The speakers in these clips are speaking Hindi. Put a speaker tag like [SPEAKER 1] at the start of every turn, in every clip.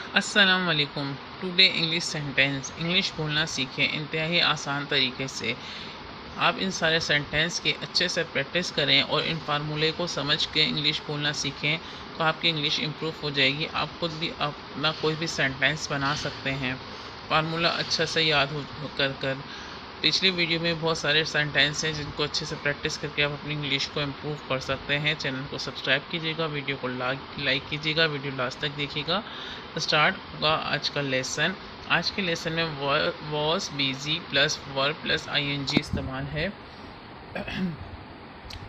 [SPEAKER 1] अस्सलाम वालेकुम। Today English sentence. इंग्लिश बोलना सीखें इंतहाई आसान तरीके से। आप इन सारे सेंटेंस की अच्छे से प्रैक्टिस करें और इन फार्मूले को समझ के इंग्लिश बोलना सीखें तो आपकी इंग्लिश इम्प्रूव हो जाएगी। आप खुद भी अपना कोई भी सेंटेंस बना सकते हैं फार्मूला अच्छा से याद हो कर। पिछली वीडियो में बहुत सारे सेंटेंस हैं जिनको अच्छे से प्रैक्टिस करके आप अपनी इंग्लिश को इम्प्रूव कर सकते हैं। चैनल को सब्सक्राइब कीजिएगा, वीडियो को लाइक कीजिएगा, वीडियो लास्ट तक देखिएगा। स्टार्ट होगा आज का लेसन। आज के लेसन में was busy plus verb plus ING इस्तेमाल है।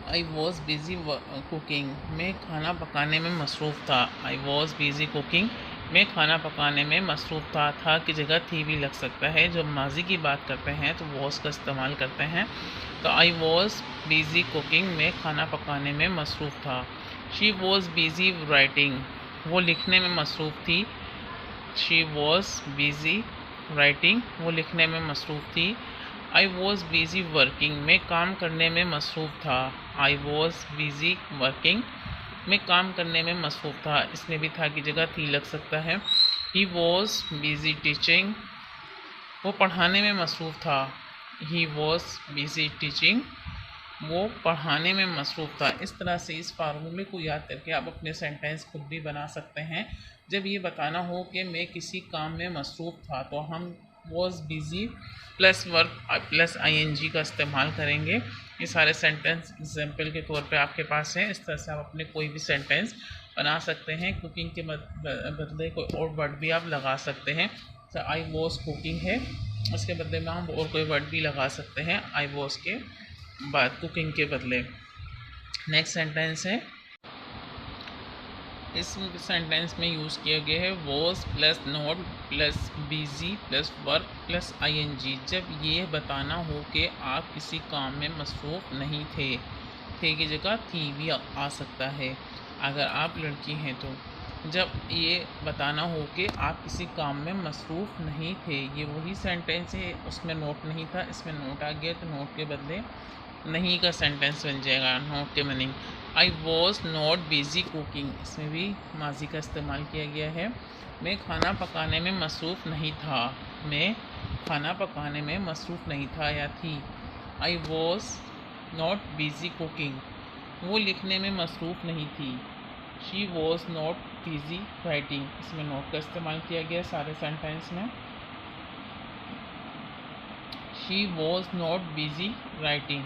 [SPEAKER 1] आई वॉज बिजी कुकिंग, मैं खाना पकाने में मसरूफ़ था। आई वॉज बिजी कुकिंग, मैं खाना पकाने में मसरूफ़ था की जगह थी भी लग सकता है। जब माजी की बात करते हैं तो वॉज का इस्तेमाल करते हैं। तो आई वॉज बिजी कुकिंग, मैं खाना पकाने में मसरूफ़ था। शी वॉज बिजी राइटिंग, वो लिखने में मसरूफ़ थी। शी वॉज बिजी राइटिंग, वो लिखने में मसरूफ़ थी। आई वॉज बिजी वर्किंग, मैं काम करने में मसरूफ़ था। आई वॉज बिजी वर्किंग, मैं काम करने में मसरूफ़ था। इसमें भी था की जगह थी लग सकता है। ही वॉज बिजी टीचिंग, वो पढ़ाने में मसरूफ़ था। ही वॉज बिजी टीचिंग, वो पढ़ाने में मसरूफ़ था। इस तरह से इस फार्मूले को याद करके आप अपने सेंटेंस खुद भी बना सकते हैं। जब ये बताना हो कि मैं किसी काम में मसरूफ़ था तो हम was busy plus verb plus ING का इस्तेमाल करेंगे। ये सारे सेंटेंस एग्जाम्पल के तौर पे आपके पास हैं। इस तरह से आप अपने कोई भी सेंटेंस बना सकते हैं। कुकिंग के बदले कोई और वर्ड भी आप लगा सकते हैं। तो आई वॉज कुकिंग है, उसके बदले में हम और कोई वर्ड भी लगा सकते हैं आई वॉज के बाद कुकिंग के बदले। नेक्स्ट सेंटेंस है, इस सेंटेंस में यूज़ किया गया है was plus not plus busy plus verb plus ING. जब ये बताना हो कि आप किसी काम में मसरूफ़ नहीं थे की जगह थी भी आ सकता है अगर आप लड़की हैं तो। जब ये बताना हो कि आप किसी काम में मसरूफ़ नहीं थे, ये वही सेंटेंस है, उसमें नोट नहीं था, इसमें नोट आ गया तो नोट के बदले नहीं का सेंटेंस बन जाएगा। नोट के meaning I was not busy cooking, इसमें भी माजी का इस्तेमाल किया गया है। मैं खाना पकाने में मसरूफ़ नहीं था, मैं खाना पकाने में मसरूफ़ नहीं था या थी। I was not busy cooking, वो लिखने में मसरूफ़ नहीं थी। She was not busy writing, इसमें नोट का इस्तेमाल किया गया सारे सेंटेंस में। She was not busy writing,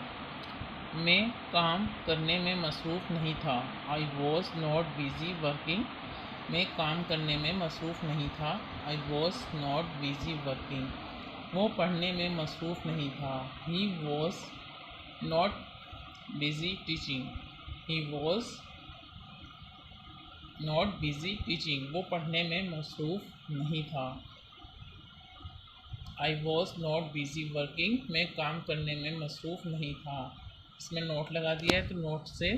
[SPEAKER 1] मैं काम करने में मसरूफ़ नहीं था। I was not busy working, मैं काम करने में मसरूफ़ नहीं था। I was not busy working, वो पढ़ने में मसरूफ़ नहीं था। He was not busy teaching, he was not busy teaching, वो पढ़ने में मसरूफ़ नहीं था। I was not busy working, मैं काम करने में मसरूफ़ नहीं था। इसमें नोट लगा दिया है तो नोट से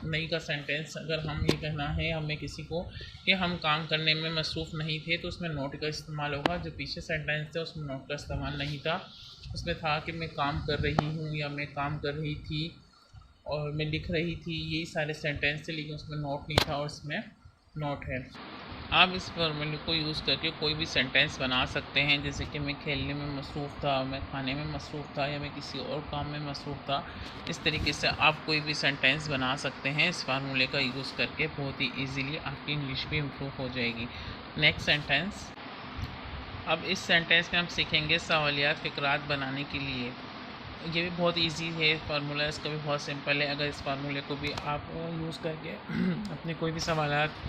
[SPEAKER 1] नहीं का सेंटेंस अगर हम ये कहना है हमें किसी को कि हम काम करने में मसरूफ़ नहीं थे तो उसमें नोट का इस्तेमाल होगा। जो पीछे सेंटेंस था उसमें नोट का इस्तेमाल नहीं था, उसमें था कि मैं काम कर रही हूँ या मैं काम कर रही थी और मैं लिख रही थी, यही सारे सेंटेंस थे, लेकिन उसमें नोट नहीं था और इसमें नोट है। आप इस फॉर्मूले को यूज़ करके कोई भी सेंटेंस बना सकते हैं, जैसे कि मैं खेलने में मसरूफ़ था, मैं खाने में मसरूफ़ था या मैं किसी और काम में मसरूफ़ था। इस तरीके से आप कोई भी सेंटेंस बना सकते हैं इस फार्मूले का यूज़ करके। बहुत ही ईजीली आपकी इंग्लिश भी इम्प्रूव हो जाएगी। Next sentence. अब इस सेंटेंस में हम सीखेंगे सवालियात फ़िक्रात बनाने के लिए। ये भी बहुत इजी है फार्मूला, इसका भी बहुत सिंपल है। अगर इस फार्मूले को भी आप यूज़ करके अपने कोई भी सवालात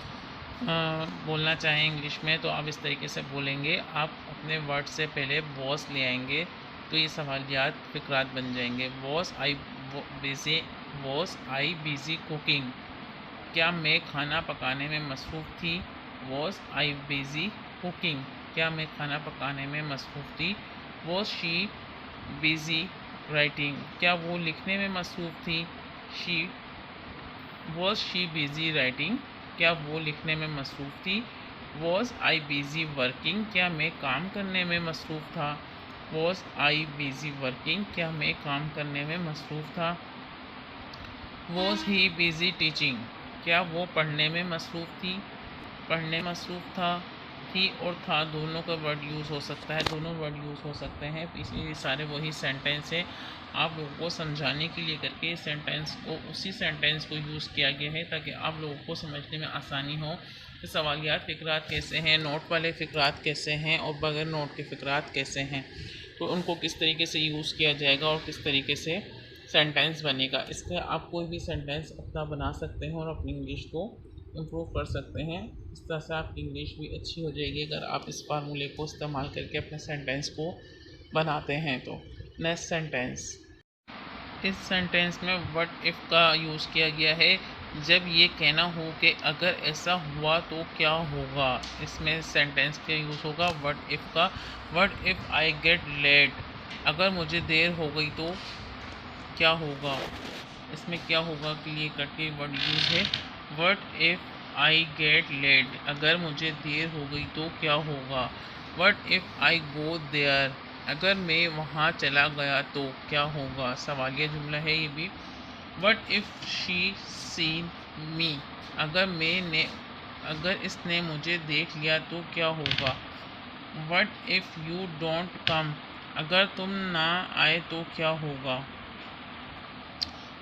[SPEAKER 1] बोलना चाहें इंग्लिश में तो आप इस तरीके से बोलेंगे। आप अपने वर्ड से पहले वॉस ले आएंगे तो ये सवालियात फ़िक्रात बन जाएंगे। वॉस आई बिज़ी कुकिंग, क्या मैं खाना पकाने में मसरूफ़ थी। वॉस आई बिज़ी कुकिंग, क्या मैं खाना पकाने में मसरूफ़ थी। वॉस शी बिज़ी राइटिंग, क्या वो लिखने में मसरूफ़ थी। She was she busy writing, क्या वो लिखने में मसरूफ़ थी। वॉज आई बिज़ी वर्किंग, क्या मैं काम करने में मसरूफ़ था। वॉज आई बिज़ी वर्किंग, क्या मैं काम करने में मसरूफ़ था। वॉज ही बिज़ी टीचिंग, क्या वो पढ़ने में मसरूफ़ थी, पढ़ने में मसरूफ़ था। थी और था दोनों का वर्ड यूज़ हो सकता है, दोनों वर्ड यूज़ हो सकते हैं। ये सारे वही सेंटेंस है, आप लोगों को समझाने के लिए करके इस सेंटेंस को उसी सेंटेंस को यूज़ किया गया है ताकि आप लोगों को समझने में आसानी हो कि सवालियात फ़िक्रात कैसे हैं, नोट वाले फ़िक्रात कैसे हैं और बगैर नोट के फ़िक्रात कैसे हैं, तो उनको किस तरीके से यूज़ किया जाएगा और किस तरीके से सेंटेंस बनेगा। इससे आप कोई भी सेंटेंस अपना बना सकते हैं और अपनी इंग्लिश को इम्प्रूव कर सकते हैं। इस तरह से आपकी इंग्लिश भी अच्छी हो जाएगी अगर आप इस फार्मूले को इस्तेमाल करके अपने सेंटेंस को बनाते हैं। तो नेक्स्ट सेंटेंस, इस सेंटेंस में व्हाट इफ़ का यूज़ किया गया है जब ये कहना हो कि अगर ऐसा हुआ तो क्या होगा। इसमें सेंटेंस का यूज़ होगा व्हाट इफ़ का। What if I get late, अगर मुझे देर हो गई तो क्या होगा। इसमें क्या होगा के लिए करके वर्ड यूज़ है what if I get late, अगर मुझे देर हो गई तो क्या होगा। What if I go there, अगर मैं वहाँ चला गया तो क्या होगा। सवालिया जुमला है ये भी। व्हाट इफ़ शी सीन मी, अगर इसने मुझे देख लिया तो क्या होगा। What if you don't come, अगर तुम ना आए तो क्या होगा।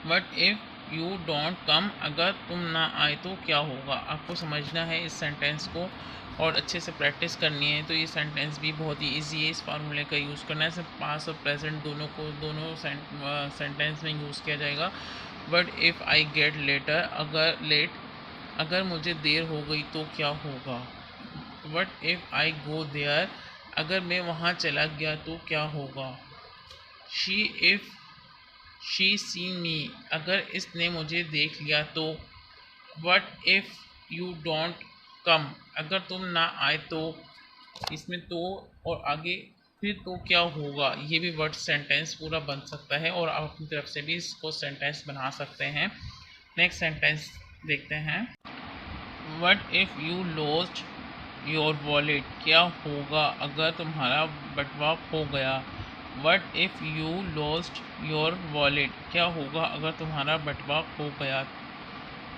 [SPEAKER 1] What if you don't come, अगर तुम ना आए तो क्या होगा। आपको समझना है इस सेंटेंस को और अच्छे से प्रैक्टिस करनी है। तो ये सेंटेंस भी बहुत ही ईजी है, इस फार्मूले का यूज़ करना है। सिर्फ पास्ट और प्रेजेंट दोनों सेंटेंस में यूज़ किया जाएगा। But if I get later, अगर मुझे देर हो गई तो क्या होगा। But if I go there, अगर मैं वहाँ चला गया तो क्या होगा। इफ़ शी सी मी, अगर इसने मुझे देख लिया तो। What if you don't come, अगर तुम ना आए तो। इसमें तो और आगे फिर तो क्या होगा, ये भी वर्ड सेंटेंस पूरा बन सकता है और आप अपनी तरफ से भी इसको सेंटेंस बना सकते हैं। नेक्स्ट सेंटेंस देखते हैं। What if you lost your wallet, क्या होगा अगर तुम्हारा बटुआ खो गया। What if you lost your wallet, क्या होगा अगर तुम्हारा बटुआ खो गया।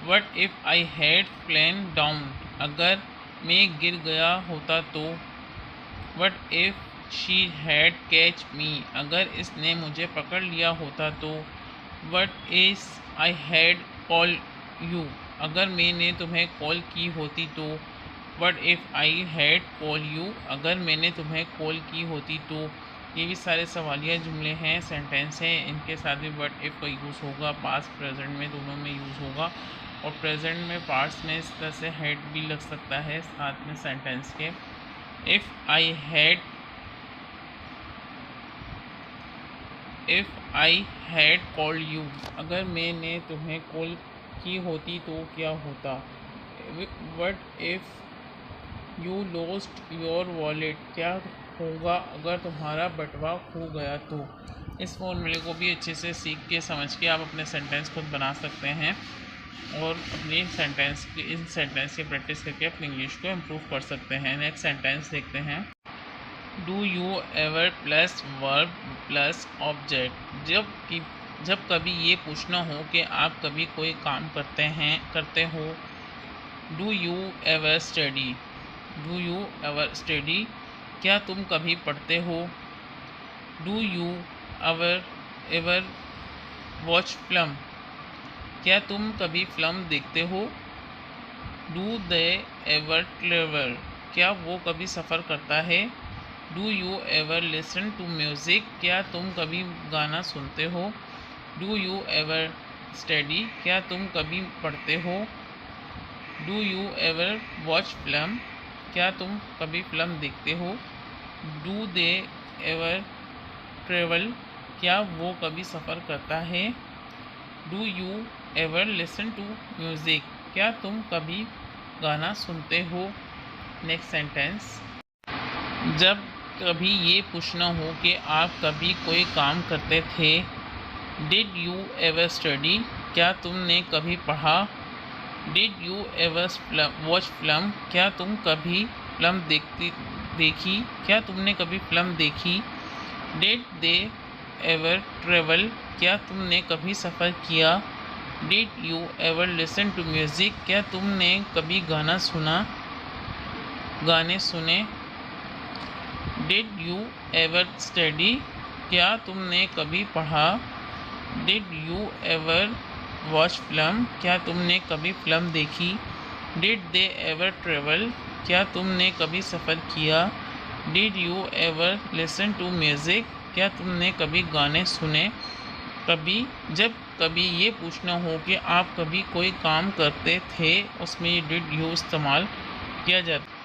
[SPEAKER 1] What if I had फ्लेन down, अगर मैं गिर गया होता तो। What if she had catch मी, अगर इसने मुझे पकड़ लिया होता तो। What is I had call you, अगर मैंने तुम्हें कॉल की होती तो। What if I had call you, अगर मैंने तुम्हें कॉल की होती तो। ये भी सारे सवालिया जुमले हैं, सेंटेंस हैं, इनके साथ भी व्हाट इफ़ का यूज़ होगा। पास्ट प्रेजेंट में दोनों में यूज़ होगा और प्रेजेंट में पार्ट्स में इस तरह से हैड भी लग सकता है साथ में सेंटेंस के। If I had called you, अगर मैंने तुम्हें कॉल की होती तो क्या होता। What if you lost your wallet, क्या होगा अगर तुम्हारा बटुआ खो गया तो। इस फॉर्मूले को भी अच्छे से सीख के समझ के आप अपने सेंटेंस खुद बना सकते हैं और अपनी इन सेंटेंस की प्रैक्टिस करके अपनी इंग्लिश को इम्प्रूव कर सकते हैं। नेक्स्ट सेंटेंस देखते हैं। Do you ever plus verb plus object, जब कभी ये पूछना हो कि आप कभी कोई काम करते हो। डू यू एवर स्टडी, क्या तुम कभी पढ़ते हो। Do you ever watch film, क्या तुम कभी फिल्म देखते हो। डू दे एवर ट्रेवल, क्या वो कभी सफ़र करता है। Do you ever listen to music, क्या तुम कभी गाना सुनते हो। डू यू एवर स्टडी, क्या तुम कभी पढ़ते हो। Do you ever watch film, क्या तुम कभी फिल्म देखते हो। डू दे एवर ट्रेवल, क्या वो कभी सफ़र करता है। Do you ever listen to music, क्या तुम कभी गाना सुनते हो। Next sentence. जब कभी ये पूछना हो कि आप कभी कोई काम करते थे। डिड यू एवर स्टडी, क्या तुमने कभी पढ़ा। Did you ever watch film, क्या तुम कभी फिल्म देखी, क्या तुमने कभी फिल्म देखी। डिड दे एवर ट्रेवल, क्या तुमने कभी सफ़र किया। Did you ever listen to music, क्या तुमने कभी गाना सुना। गाने सुने। डिड यू एवर स्टडी, क्या तुमने कभी पढ़ा। Did you ever watch film, क्या तुमने कभी फिल्म देखी। डिड दे एवर ट्रेवल, क्या तुमने कभी सफ़र किया। Did you ever listen to music, क्या तुमने कभी गाने सुने। कभी जब कभी ये पूछना हो कि आप कभी कोई काम करते थे, उसमें ये डिड यू इस्तेमाल किया जाता है।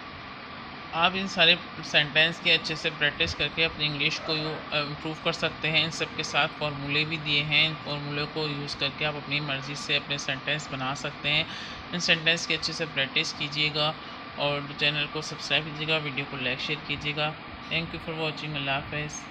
[SPEAKER 1] आप इन सारे सेंटेंस की अच्छे से प्रैक्टिस करके अपनी इंग्लिश को इम्प्रूव कर सकते हैं। इन सब के साथ फार्मूले भी दिए हैं, इन फार्मूले को यूज़ करके आप अपनी मर्ज़ी से अपने सेंटेंस बना सकते हैं। इन सेंटेंस की अच्छे से प्रैक्टिस कीजिएगा और चैनल को सब्सक्राइब कीजिएगा, वीडियो को लाइक शेयर कीजिएगा। Thank you for watching. अल्लाह हाफ़िज़।